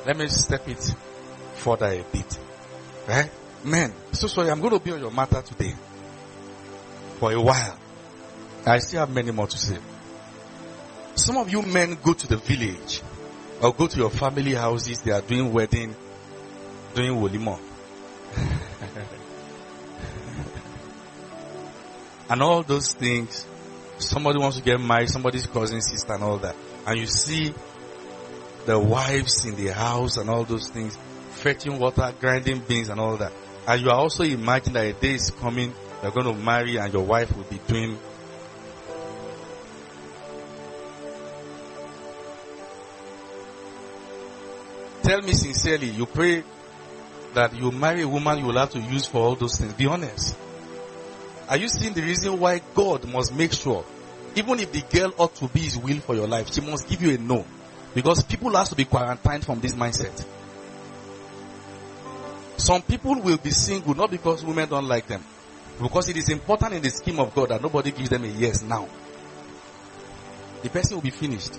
Let me step it further a bit. Right? Men, so sorry, I'm going to be on your matter today. For a while. I still have many more to say. Some of you men go to the village or go to your family houses. They are doing wedding, doing wolimo. And all those things. Somebody wants to get married, somebody's cousin, sister and all that. And you see the wives in the house and all those things, fetching water, grinding beans and all that. And you are also imagining that a day is coming, you're going to marry and your wife will be doing. Tell me sincerely, you pray that you marry a woman you will have to use for all those things. Be honest. Are you seeing the reason why God must make sure, even if the girl ought to be his will for your life, she must give you a no? Because people have to be quarantined from this mindset. Some people will be single not because women don't like them, because it is important in the scheme of God that nobody gives them a yes now. The person will be finished.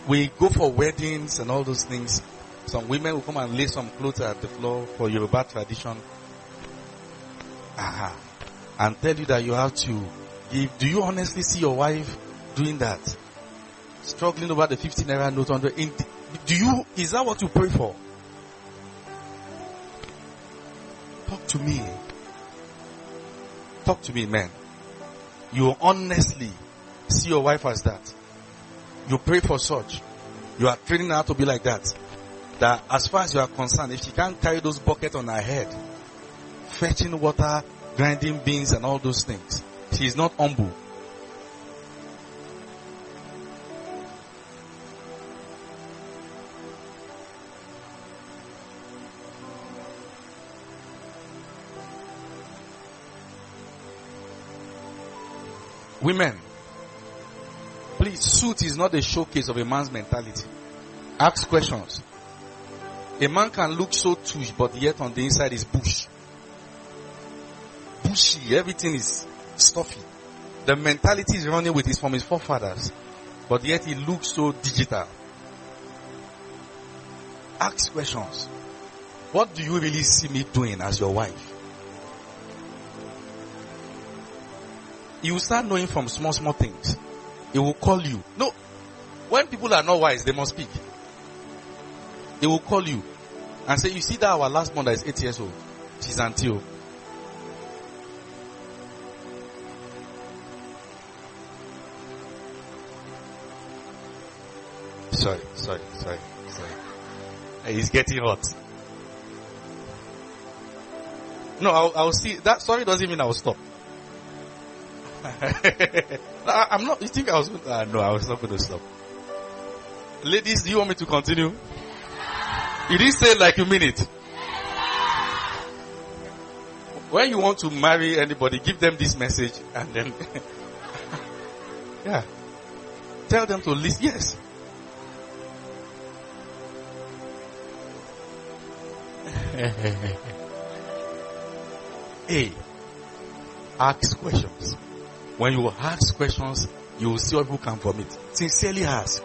We go for weddings and all those things. Some women will come and lay some clothes at the floor for Yoruba tradition. And tell you that you have to give. Do you honestly see your wife doing that? Struggling over the 50 naira note on the. Is that what you pray for? Talk to me. Talk to me, man. You honestly see your wife as that. You pray for such. You are training her to be like that. That as far as you are concerned, if she can't carry those buckets on her head, fetching water, grinding beans and all those things, she is not humble. Women, please, suit is not a showcase of a man's mentality. Ask questions. A man can look so tush, but yet on the inside is bush. Bushy, everything is stuffy. The mentality is running with from his forefathers, but yet he looks so digital. Ask questions. What do you really see me doing as your wife? You will start knowing from small things. He will call you. No, when people are not wise, they must speak. They will call you and say, you see that our last one that is 8 years old, she's until. Sorry. It's getting hot. No, I'll see. That sorry doesn't mean I'll stop. I'm not. You think I was going to? No, I was not going to stop. Ladies, do you want me to continue? You didn't say like you mean it. When you want to marry anybody, give them this message and then yeah, tell them to listen. Yes. Hey, ask questions. When you ask questions, you will see what people can vomit. Sincerely ask.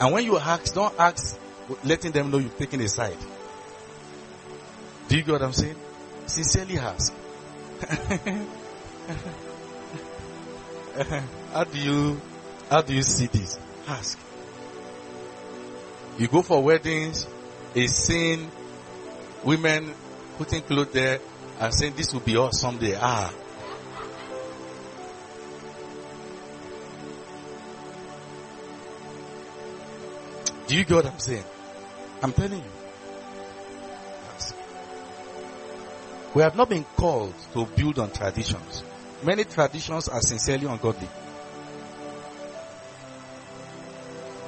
And when you ask, don't ask letting them know you've taken a side. Do you get what I'm saying? Sincerely ask. How do you see this? Ask. You go for weddings, a scene, women putting clothes there and saying this will be us someday. Do you get what I'm saying? I'm telling you. Ask. We have not been called to build on traditions. Many traditions are sincerely ungodly.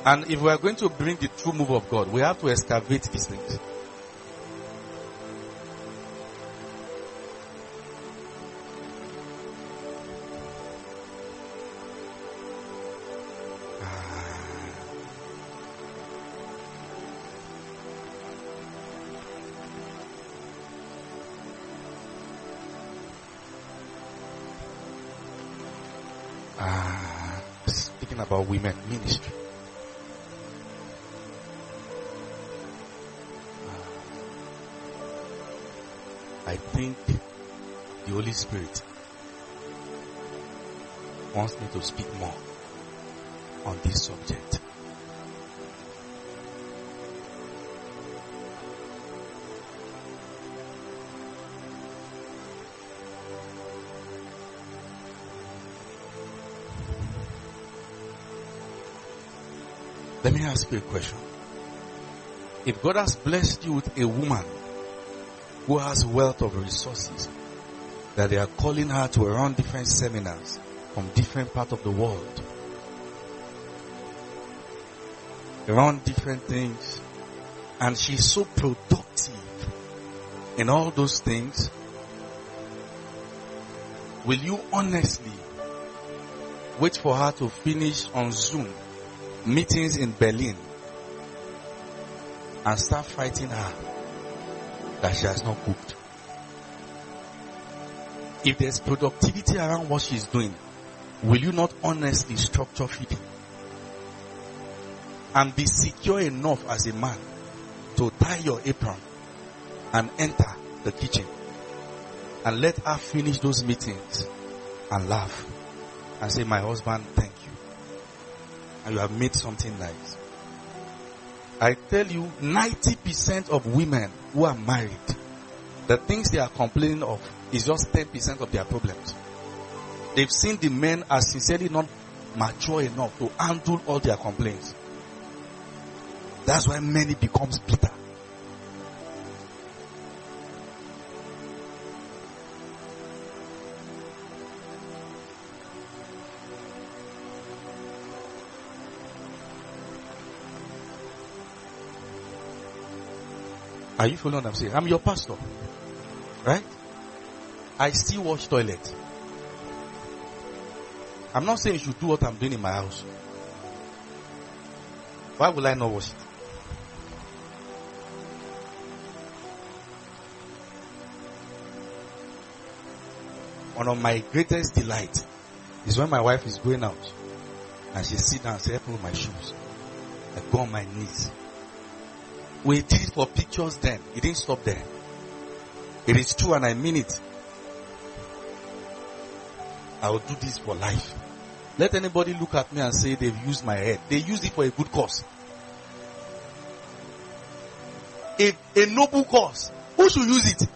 And if we are going to bring the true move of God, we have to excavate these things. speaking about women ministry. I think the Holy Spirit wants me to speak more on this subject. Let me ask you a question. If God has blessed you with a woman who has wealth of resources, that they are calling her to run different seminars from different parts of the world, around different things, and she's so productive in all those things, will you honestly wait for her to finish on Zoom meetings in Berlin and start fighting her that she has not cooked? If there's productivity around what she's doing, will you not honestly structure feeding and be secure enough as a man to tie your apron and enter the kitchen and let her finish those meetings and laugh and say, my husband, thank you, and you have made something nice? I tell you, 90% of women who are married, the things they are complaining of is just 10% of their problems. They've seen the men are sincerely not mature enough to handle all their complaints. That's why many becomes bitter. Are you following what I'm saying? I'm your pastor, right? I still wash toilet. I'm not saying you should do what I'm doing in my house. Why will I not wash it? One of my greatest delight is when my wife is going out and she sit down and say, help me with my shoes. I go on my knees. We did it for pictures then. It didn't stop there. It is true and I mean it. I will do this for life. Let anybody look at me and say they've used my head. They used it for a good cause. A noble cause. Who should use it?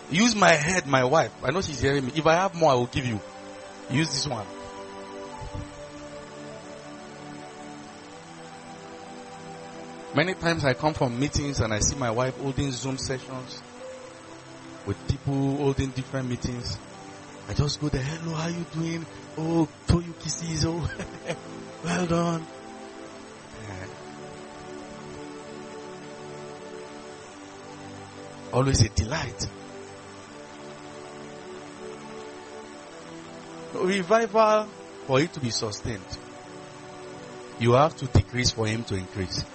Use my head, my wife. I know she's hearing me. If I have more, I will give you. Use this one. Many times I come from meetings and I see my wife holding Zoom sessions with people holding different meetings. I just go there, hello, how you doing? Oh, throw you kisses. Oh, well done. Always a delight. Revival, for it to be sustained, you have to decrease for him to increase.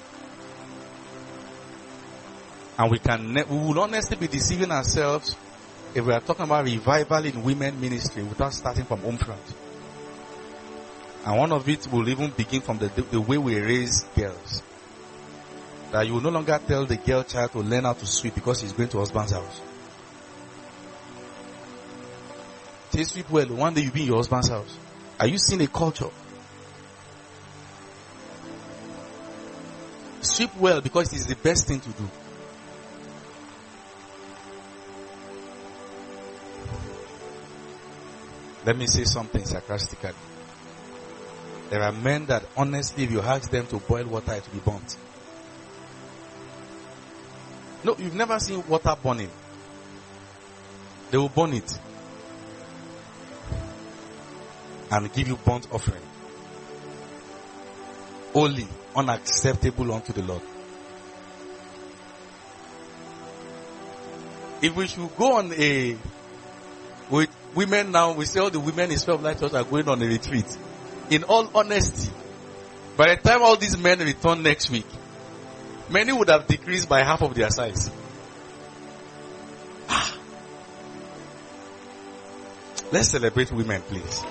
And we will honestly be deceiving ourselves if we are talking about revival in women ministry without starting from home front. And one of it will even begin from the way we raise girls. That you will no longer tell the girl child to learn how to sweep because he's going to husband's house. Say sweep well, one day you'll be in your husband's house. Are you seeing a culture? Sweep well because it is the best thing to do. Let me say something sarcastically. There are men that honestly, if you ask them to boil water, it will be burnt. No, you've never seen water burning. They will burn it and give you burnt offering. Holy, unacceptable unto the Lord. If we should go on with women now, we say all the women in Sphere of Life Church are going on a retreat. In all honesty, by the time all these men return next week, many would have decreased by half of their size. Let's celebrate women, please.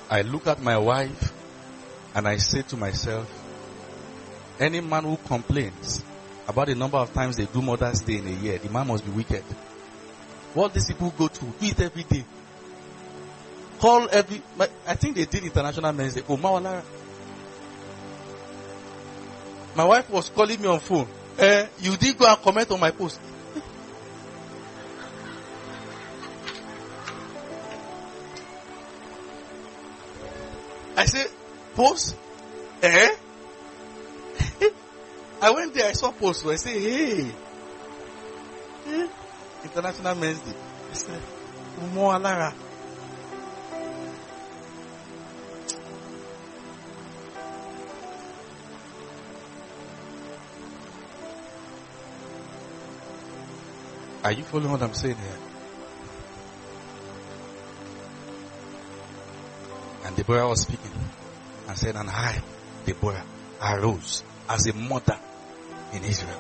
I look at my wife and I say to myself, any man who complains about the number of times they do Mother's Day in a year, the man must be wicked. What these people go through, do it every day. I think they did International Men's Day. My wife was calling me on phone. You did go and comment on my post. I said, post? I went there, I saw post. So I said, hey. International Men's Day. I said, Umo Alara. Are you following what I'm saying here? And Deborah was speaking and said, and I, Deborah, arose as a mother in Israel.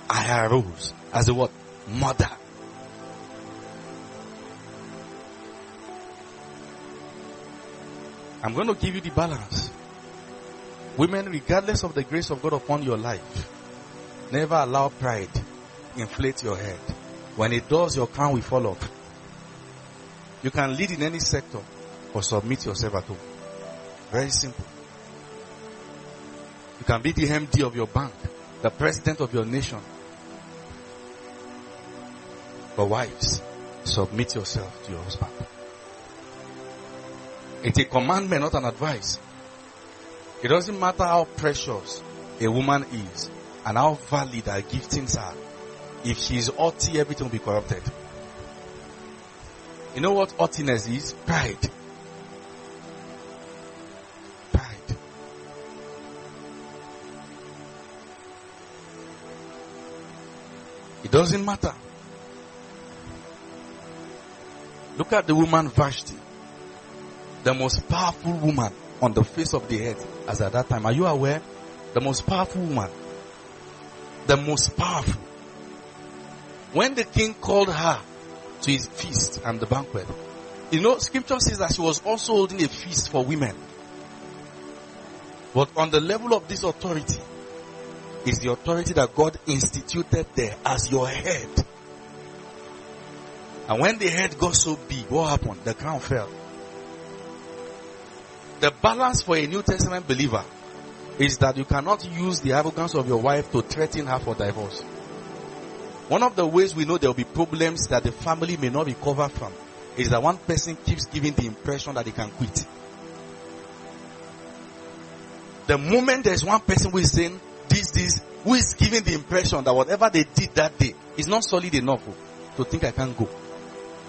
I arose as a what? Mother. I'm going to give you the balance. Women, regardless of the grace of God upon your life, never allow pride inflate your head. When it does, your crown will fall off. You can lead in any sector or submit yourself at home. Very simple. You can be the MD of your bank, the president of your nation. But wives, submit yourself to your husband. It's a commandment, not an advice. It doesn't matter how precious a woman is and how valid her giftings are. If she is haughty, everything will be corrupted. You know what haughtiness is? Pride. Pride. It doesn't matter. Look at the woman Vashti. The most powerful woman on the face of the earth as at that time. Are you aware? The most powerful woman. The most powerful. When the king called her to his feast and the banquet, you know, scripture says that she was also holding a feast for women. But on the level of this authority is the authority that God instituted there as your head. And when the head got so big, what happened? The crown fell. The balance for a New Testament believer is that you cannot use the arrogance of your wife to threaten her for divorce. One of the ways we know there will be problems that the family may not recover from is that one person keeps giving the impression that they can quit. The moment there's one person who is saying this, who is giving the impression that whatever they did that day is not solid enough to think I can go,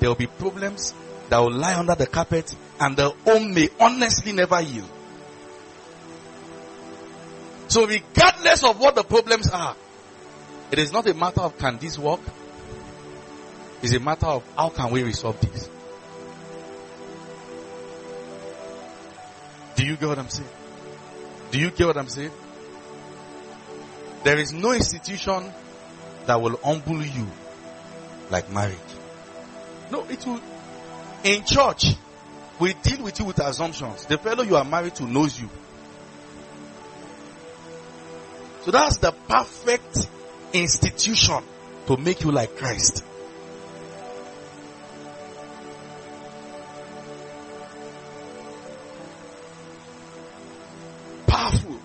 there will be problems that will lie under the carpet and the home may honestly never yield. So regardless of what the problems are, it is not a matter of can this work. It's a matter of how can we resolve this. Do you get what I'm saying? Do you get what I'm saying? There is no institution that will humble you like marriage. No, it will. In church, we deal with you with assumptions. The fellow you are married to knows you. So that's the perfect institution to make you like Christ. Powerful.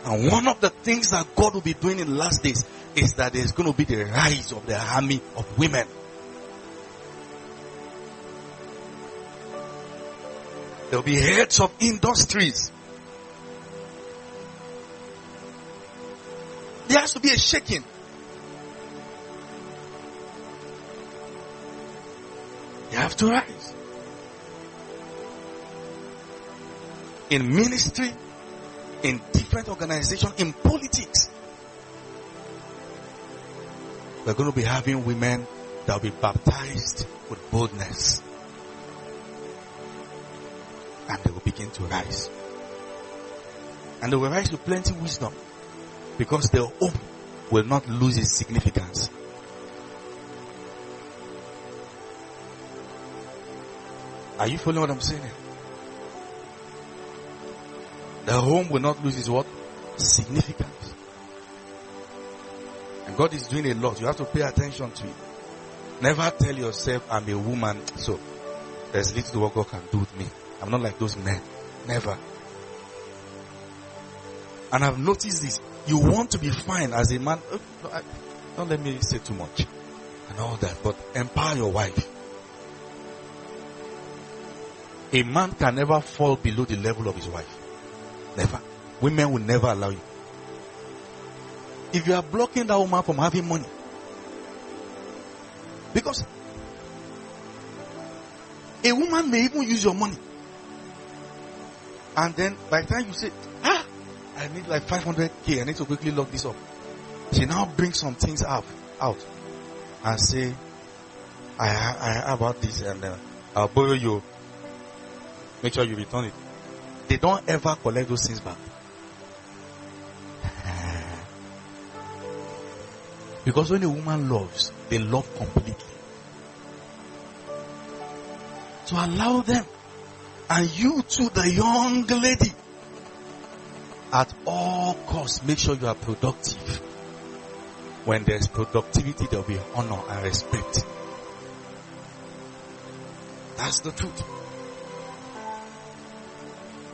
And one of the things that God will be doing in the last days is that there's going to be the rise of the army of women. There will be heads of industries. There has to be a shaking. You have to rise. In ministry, in different organizations, in politics. We're going to be having women that will be baptized with boldness. begin to rise. And they will rise with plenty wisdom, because their home will not lose its significance. Are you following what I'm saying? The home will not lose its what? Significance. And God is doing a lot. You have to pay attention to it. Never tell yourself, I'm a woman, so there's little what God can do with me. I'm not like those men. Never. And I've noticed this. You want to be fine as a man. Don't let me say too much and all that, but empower your wife. A man can never fall below the level of his wife. Never. Women will never allow you. If you are blocking that woman from having money, because a woman may even use your money, and then by the time you say, I need like 500k, I need to quickly lock this up, she now brings some things out and say, I have about this, and I'll borrow you, make sure you return it. They don't ever collect those things back. Because when a woman loves, they love completely. So allow them. And you too, the young lady, at all costs, make sure you are productive. When there's productivity, there will be honor and respect. That's the truth.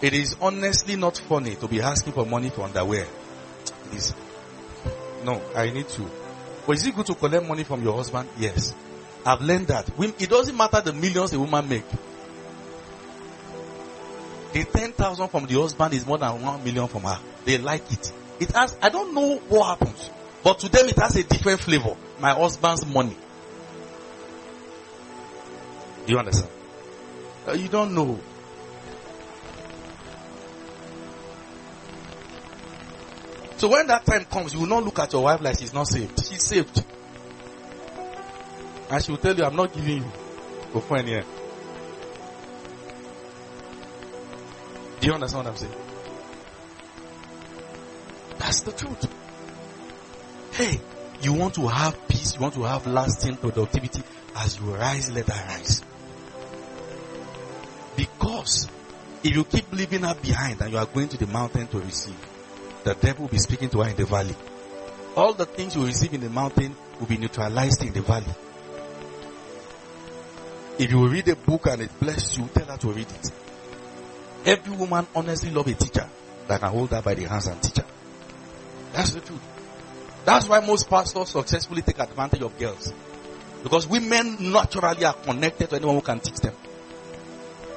It is honestly not funny to be asking for money for underwear. It is. No, I need to. But is it good to collect money from your husband? Yes. I've learned that. It doesn't matter the millions a woman make. The 10,000 from the husband is more than 1 million from her. They like it. It has, I don't know what happens, but to them it has a different flavor. My husband's money. Do you understand? You don't know. So when that time comes, you will not look at your wife like she's not saved. She's saved. And she will tell you, I'm not giving you before any year. Do you understand what I'm saying? That's the truth. Hey, you want to have peace, you want to have lasting productivity. As you rise, let her rise. Because if you keep leaving her behind and you are going to the mountain to receive, the devil will be speaking to her in the valley. All the things you receive in the mountain will be neutralized in the valley. If you read a book and it blesses you, tell her to read it. Every woman honestly loves a teacher that can hold her by the hands and teach her. That's the truth. That's why most pastors successfully take advantage of girls. Because women naturally are connected to anyone who can teach them.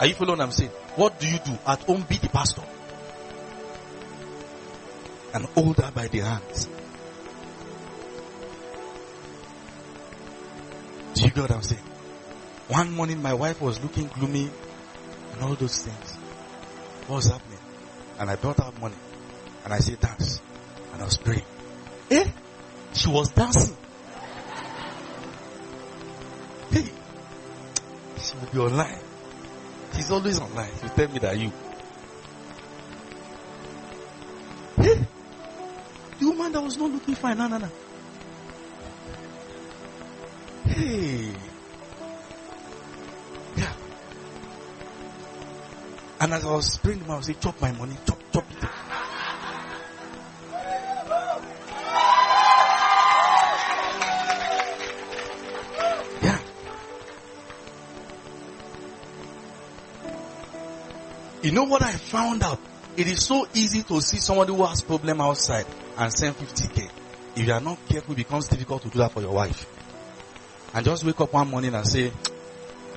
Are you following what I'm saying? What do you do? At home, be the pastor. And hold her by the hands. Do you get what I'm saying? One morning my wife was looking gloomy and all those things. What was happening? And I brought out money. And I said, dance. And I was praying. She was dancing. Hey, she will be online. She's always online. She'll tell me that you. Hey, the woman that was not looking fine. No. Hey. Yeah. And as I was praying, I was saying, chop my money, chop it. Yeah. You know what I found out? It is so easy to see somebody who has problem outside and send 50k. If you are not careful, it becomes difficult to do that for your wife. And just wake up one morning and say,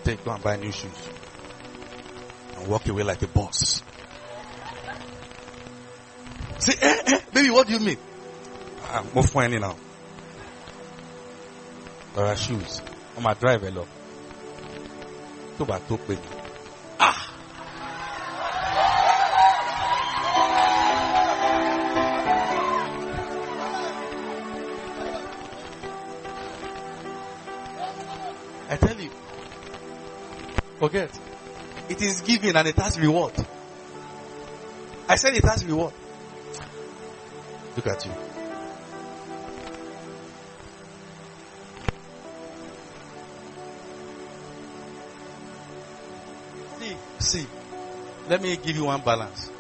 go and buy new shoes. And walk away like a boss. Say, baby, what do you mean? I'm more funny now. There are shoes. On my drive along. Go back to baby. I tell you, forget. It is given and it has reward. I said it has reward. Look at you. See. Let me give you one balance.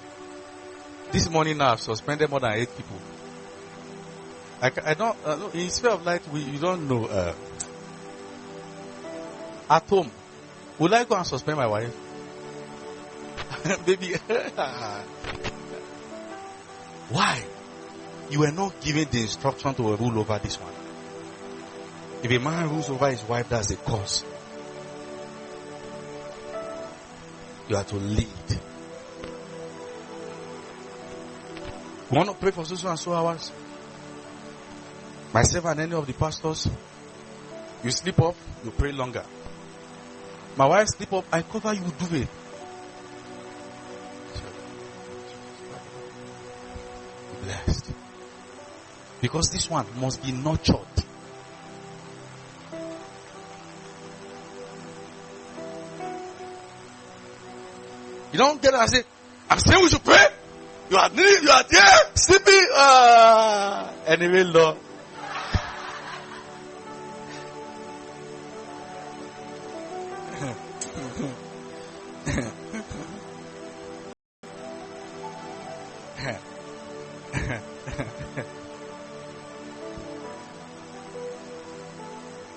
This morning now I've suspended more than 8 people. I don't, in sphere of light, you don't know, at home, would I go and suspend my wife? Baby. Why? You were not given the instruction to rule over this one. If a man rules over his wife, that's the cause. You are to lead. You want to pray for so and so hours? Myself and any of the pastors, you sleep off, you pray longer. My wife sleep up, I cover you, do it. Blessed. Because this one must be nurtured. You don't get it and say, I'm saying we should pray. You are there, sleeping. Anyway, Lord.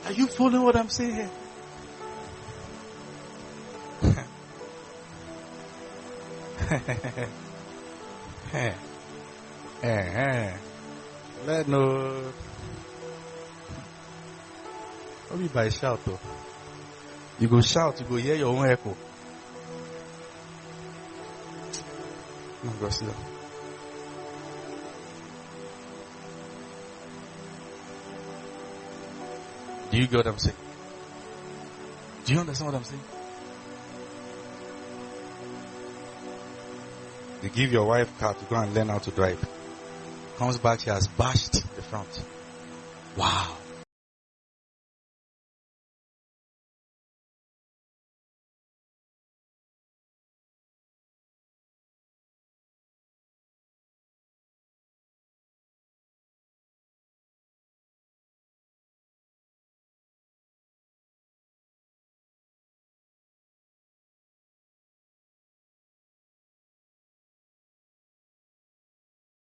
Are you following what I'm saying here? Let no. Only by shout though. You go shout, you go hear your own echo. No, go sit down. Do you get what I'm saying? Do you understand what I'm saying? You give your wife a car to go and learn how to drive. Comes back, she has bashed the front. Wow.